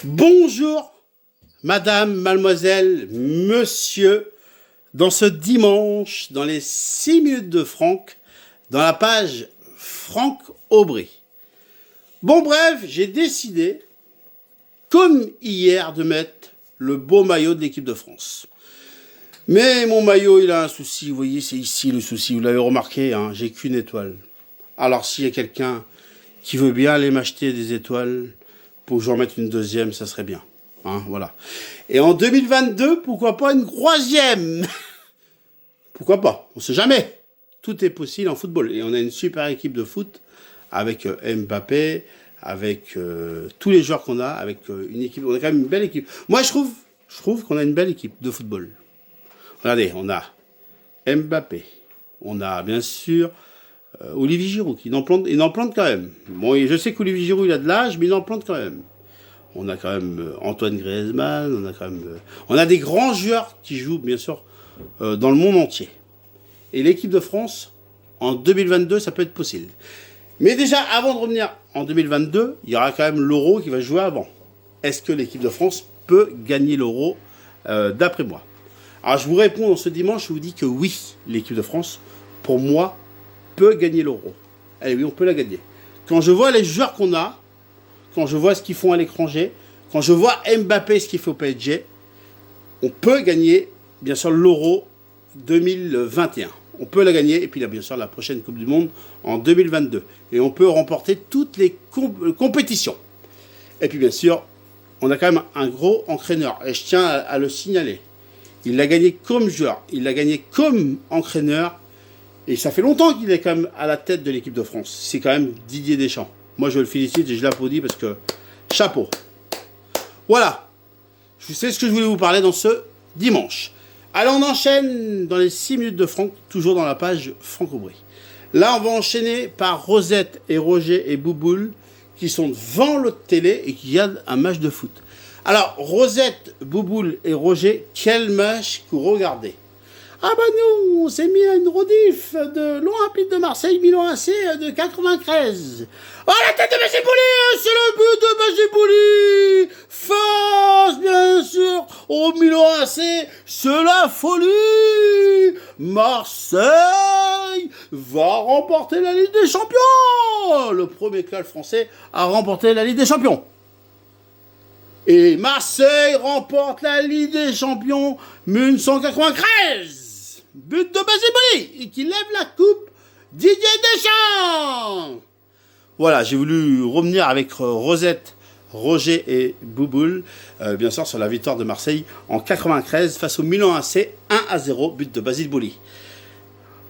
Bonjour, madame, mademoiselle, monsieur, dans ce dimanche, dans les 6 minutes de Franck, dans la page Franck Aubry. Bon bref, j'ai décidé, comme hier, de mettre le beau maillot de l'équipe de France. Mais mon maillot, il a un souci, vous voyez, c'est ici le souci, vous l'avez remarqué, hein, j'ai qu'une étoile. Alors s'il y a quelqu'un qui veut bien aller m'acheter des étoiles, pour que j'en mette une deuxième, ça serait bien. Hein, voilà. Et en 2022, pourquoi pas une troisième? Pourquoi pas? On ne sait jamais. Tout est possible en football. Et on a une super équipe de foot avec Mbappé, avec tous les joueurs qu'on a, avec une équipe. On a quand même une belle équipe. Moi, je trouve qu'on a une belle équipe de football. Regardez, on a Mbappé. On a bien sûr Olivier Giroud, il en plante quand même. Bon, je sais qu'Olivier Giroud, il a de l'âge, mais il en plante quand même. On a quand même Antoine Griezmann, on a des grands joueurs qui jouent, bien sûr, dans le monde entier. Et l'équipe de France, en 2022, ça peut être possible. Mais déjà, avant de revenir en 2022, il y aura quand même l'Euro qui va jouer avant. Est-ce que l'équipe de France peut gagner l'Euro d'après moi? Alors, je vous réponds dans ce dimanche, je vous dis que oui, l'équipe de France, pour moi, peut gagner l'Euro. Allez, oui, on peut la gagner. Quand je vois les joueurs qu'on a, quand je vois ce qu'ils font à l'étranger, quand je vois Mbappé, ce qu'il fait au PSG, on peut gagner, bien sûr, l'Euro 2021. On peut la gagner, et puis là, bien sûr, la prochaine Coupe du Monde en 2022. Et on peut remporter toutes les compétitions. Et puis, bien sûr, on a quand même un gros entraîneur, et je tiens à le signaler. Il l'a gagné comme joueur, il l'a gagné comme entraîneur, et ça fait longtemps qu'il est quand même à la tête de l'équipe de France. C'est quand même Didier Deschamps. Moi, je le félicite et je l'applaudis parce que chapeau. Voilà. Je sais ce que je voulais vous parler dans ce dimanche. Allez, on enchaîne dans les 6 minutes de Franck, toujours dans la page Franck Aubry. Là, on va enchaîner par Rosette et Roger et Bouboule qui sont devant l'autre télé et qui regardent un match de foot. Alors, Rosette, Bouboule et Roger, quel match que vous regardez? Ah bah nous, on s'est mis à une rediff de l'Olympique de Marseille, Milan AC de 93. Oh, la tête de Bagibouli, c'est le but de Bagibouli. Face, bien sûr, au Milan AC, c'est la folie. Marseille va remporter la Ligue des Champions. Le premier club français à remporter la Ligue des Champions. Et Marseille remporte la Ligue des Champions 1993. But de Bagibouli et qui lève la coupe Didier Deschamps. Voilà, j'ai voulu revenir avec Rosette, Roger et Bouboule, bien sûr sur la victoire de Marseille en 93 face au Milan AC 1-0, but de Bagibouli.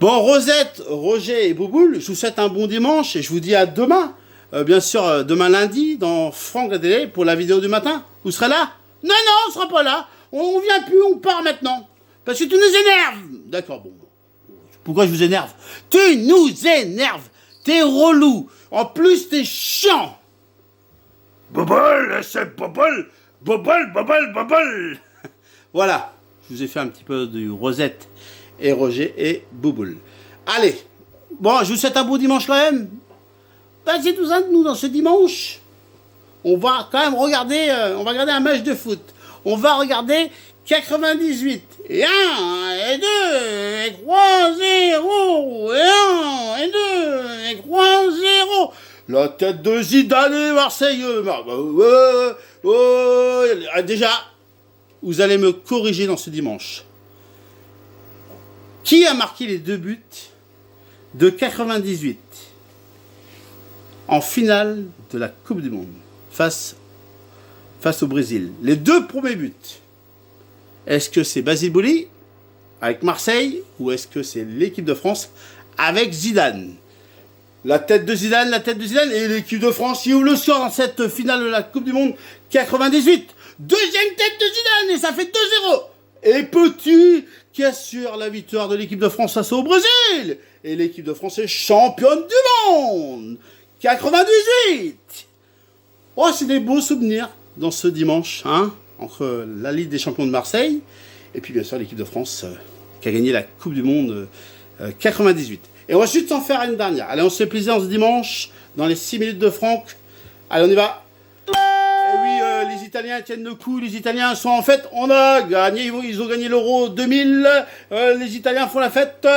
Bon, Rosette, Roger et Bouboule, je vous souhaite un bon dimanche et je vous dis à demain. Bien sûr, demain lundi, dans Franck la télé, pour la vidéo du matin. Vous serez là? Non, on ne sera pas là. On vient plus, on part maintenant. Parce que tu nous énerves. D'accord, bon. Pourquoi je vous énerve? Tu nous énerves. T'es relou. En plus, t'es chiant. Bobol, c'est Bobol. Bobol. Voilà. Je vous ai fait un petit peu de Rosette et Roger et Bouboule. Allez. Bon, je vous souhaite un beau dimanche quand même. C'est tout ça, nous, dans ce dimanche, on va quand même regarder, un match de foot. On va regarder 98, et 1, et 2, et 3, 0, et 1, et 2, et 3, 0. La tête de Zidane et Marseilleux. Déjà, vous allez me corriger dans ce dimanche. Qui a marqué les 2 buts de 98 en finale de la Coupe du Monde face au Brésil? Les 2 premiers buts. Est-ce que c'est Bagibouli avec Marseille ou est-ce que c'est l'équipe de France avec Zidane? La tête de Zidane et l'équipe de France qui ouvre le score dans cette finale de la Coupe du Monde 98. Deuxième tête de Zidane et ça fait 2-0. Et Petit qui assure la victoire de l'équipe de France face au Brésil. Et l'équipe de France est championne du monde. 98. Oh, c'est des beaux souvenirs dans ce dimanche, hein, entre la Ligue des Champions de Marseille et puis bien sûr l'équipe de France qui a gagné la Coupe du Monde 98. Et on va ensuite s'en faire une dernière. Allez, on se fait plaisir ce dimanche dans les 6 minutes de Franck. Allez, on y va. Et oui, les Italiens tiennent le coup, les Italiens sont en fête, on a gagné, ils ont gagné l'Euro 2000, les Italiens font la fête,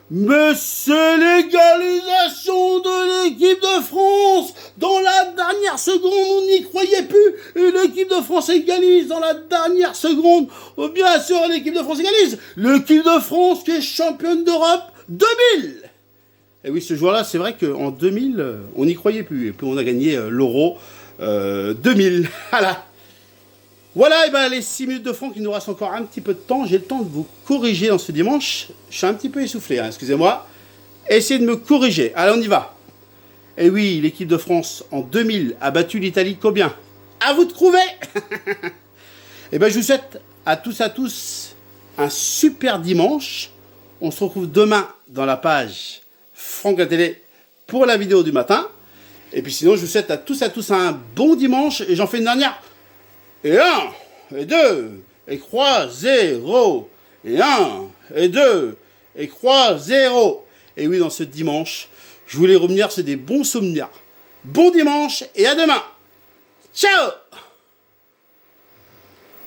mais c'est l'égalisation de l'équipe de France dans la dernière seconde, on n'y croyait plus, et l'équipe de France égalise dans la dernière seconde, oh, bien sûr l'équipe de France égalise, l'équipe de France qui est championne d'Europe 2000. Et oui, ce jour-là, c'est vrai qu'en 2000, on n'y croyait plus, et puis on a gagné l'Euro 2000, voilà. Voilà, et ben les 6 minutes de Franck, il nous reste encore un petit peu de temps. J'ai le temps de vous corriger dans ce dimanche. Je suis un petit peu essoufflé, hein, excusez-moi. Essayez de me corriger. Allez, on y va. Et oui, l'équipe de France, en 2000, a battu l'Italie combien? À vous de trouver. Et ben je vous souhaite à tous un super dimanche. On se retrouve demain dans la page Franck la télé pour la vidéo du matin. Et puis sinon, je vous souhaite à tous un bon dimanche. Et j'en fais une dernière. Et 1, et 2, et croix 0. Et 1, et 2, et croix 0. Et oui, dans ce dimanche, je voulais revenir sur des bons souvenirs. Bon dimanche et à demain. Ciao!